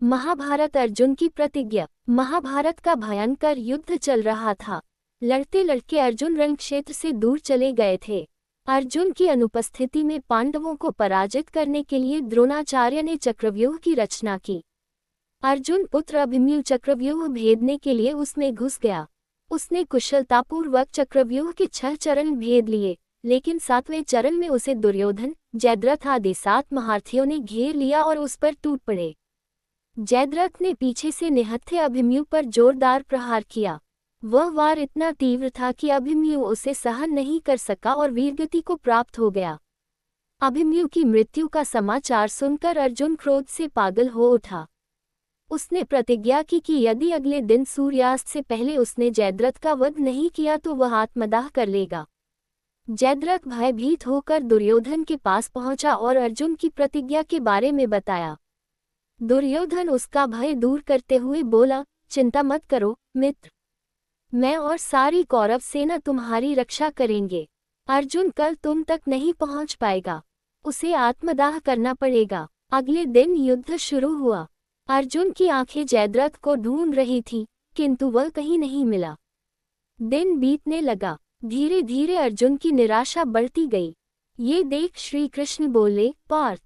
महाभारत अर्जुन की प्रतिज्ञा। महाभारत का भयंकर युद्ध चल रहा था। लड़ते लड़के अर्जुन रण क्षेत्र से दूर चले गए थे। अर्जुन की अनुपस्थिति में पांडवों को पराजित करने के लिए द्रोणाचार्य ने चक्रव्यूह की रचना की। अर्जुन पुत्र अभिमन्यु चक्रव्यूह भेदने के लिए उसमें घुस गया। उसने कुशलतापूर्वक चक्रव्यूह के 6 चरण भेद लिए, लेकिन 7वें चरण में उसे दुर्योधन, जयद्रथ आदि 7 महारथियों ने घेर लिया और उस पर टूट पड़े। जयद्रथ ने पीछे से निहत्थे अभिमन्यु पर जोरदार प्रहार किया। वह वार इतना तीव्र था कि अभिमन्यु उसे सहन नहीं कर सका और वीरगति को प्राप्त हो गया। अभिमन्यु की मृत्यु का समाचार सुनकर अर्जुन क्रोध से पागल हो उठा। उसने प्रतिज्ञा की कि यदि अगले दिन सूर्यास्त से पहले उसने जयद्रथ का वध नहीं किया तो वह आत्मदाह कर लेगा। जयद्रथ भयभीत होकर दुर्योधन के पास पहुंचा और अर्जुन की प्रतिज्ञा के बारे में बताया। दुर्योधन उसका भय दूर करते हुए बोला, चिंता मत करो मित्र, मैं और सारी कौरव सेना तुम्हारी रक्षा करेंगे। अर्जुन कल तुम तक नहीं पहुंच पाएगा, उसे आत्मदाह करना पड़ेगा। अगले दिन युद्ध शुरू हुआ। अर्जुन की आंखें जयद्रथ को ढूंढ रही थीं, किंतु वह कहीं नहीं मिला। दिन बीतने लगा। धीरे धीरे अर्जुन की निराशा बढ़ती गई। ये देख श्री कृष्ण बोले, पार्थ,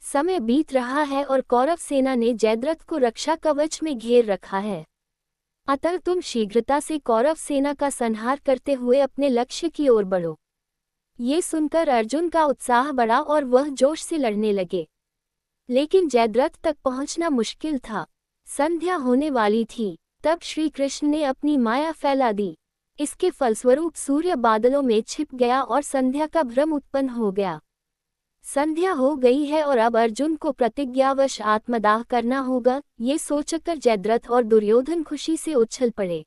समय बीत रहा है और कौरव सेना ने जयद्रथ को रक्षा कवच में घेर रखा है। अतः तुम शीघ्रता से कौरव सेना का संहार करते हुए अपने लक्ष्य की ओर बढ़ो। ये सुनकर अर्जुन का उत्साह बढ़ा और वह जोश से लड़ने लगे। लेकिन जयद्रथ तक पहुंचना मुश्किल था। संध्या होने वाली थी। तब श्री कृष्ण ने अपनी माया फैला दी। इसके फलस्वरूप सूर्य बादलों में छिप गया और संध्या का भ्रम उत्पन्न हो गया। संध्या हो गई है और अब अर्जुन को प्रतिज्ञावश आत्मदाह करना होगा, ये सोचकर जयद्रथ और दुर्योधन खुशी से उछल पड़े।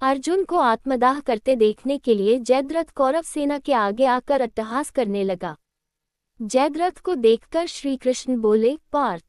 अर्जुन को आत्मदाह करते देखने के लिए जयद्रथ कौरव सेना के आगे आकर अट्टहास करने लगा। जयद्रथ को देखकर श्री कृष्ण बोले, पार्थ,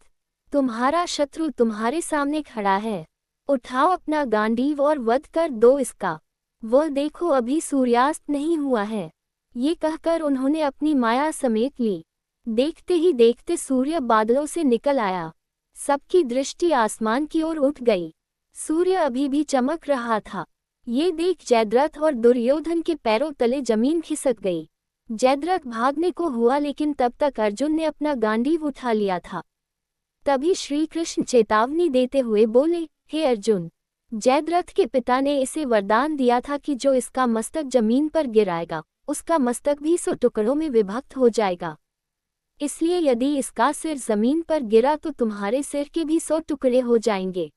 तुम्हारा शत्रु तुम्हारे सामने खड़ा है। उठाओ अपना गांडीव और वध कर दो इसका। वह देखो अभी सूर्यास्त नहीं हुआ है। ये कहकर उन्होंने अपनी माया समेट ली। देखते ही देखते सूर्य बादलों से निकल आया। सबकी दृष्टि आसमान की ओर उठ गई। सूर्य अभी भी चमक रहा था। ये देख जयद्रथ और दुर्योधन के पैरों तले जमीन खिसक गई। जयद्रथ भागने को हुआ, लेकिन तब तक अर्जुन ने अपना गांडीव उठा लिया था। तभी श्री कृष्ण चेतावनी देते हुए बोले, हे अर्जुन, जयद्रथ के पिता ने इसे वरदान दिया था कि जो इसका मस्तक जमीन पर गिराएगा उसका मस्तक भी 100 टुकड़ों में विभक्त हो जाएगा। इसलिए यदि इसका सिर जमीन पर गिरा तो तुम्हारे सिर के भी 100 टुकड़े हो जाएंगे।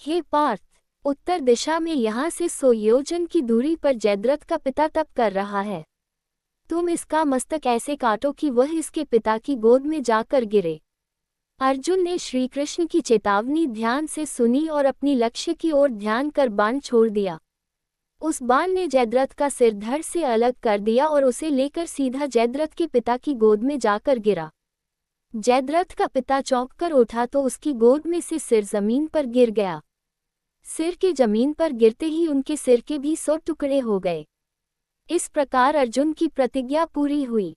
हे पार्थ, उत्तर दिशा में यहाँ से 100 योजन की दूरी पर जयद्रथ का पिता तप कर रहा है। तुम इसका मस्तक ऐसे काटो कि वह इसके पिता की गोद में जाकर गिरे। अर्जुन ने श्री कृष्ण की चेतावनी ध्यान से सुनी और अपनी लक्ष्य की ओर ध्यान कर बाण छोड़ दिया। उस बाण ने जयद्रथ का सिर धड़ से अलग कर दिया और उसे लेकर सीधा जयद्रथ के पिता की गोद में जाकर गिरा। जयद्रथ का पिता चौंक कर उठा तो उसकी गोद में से सिर जमीन पर गिर गया। सिर के जमीन पर गिरते ही उनके सिर के भी 100 टुकड़े हो गए। इस प्रकार अर्जुन की प्रतिज्ञा पूरी हुई।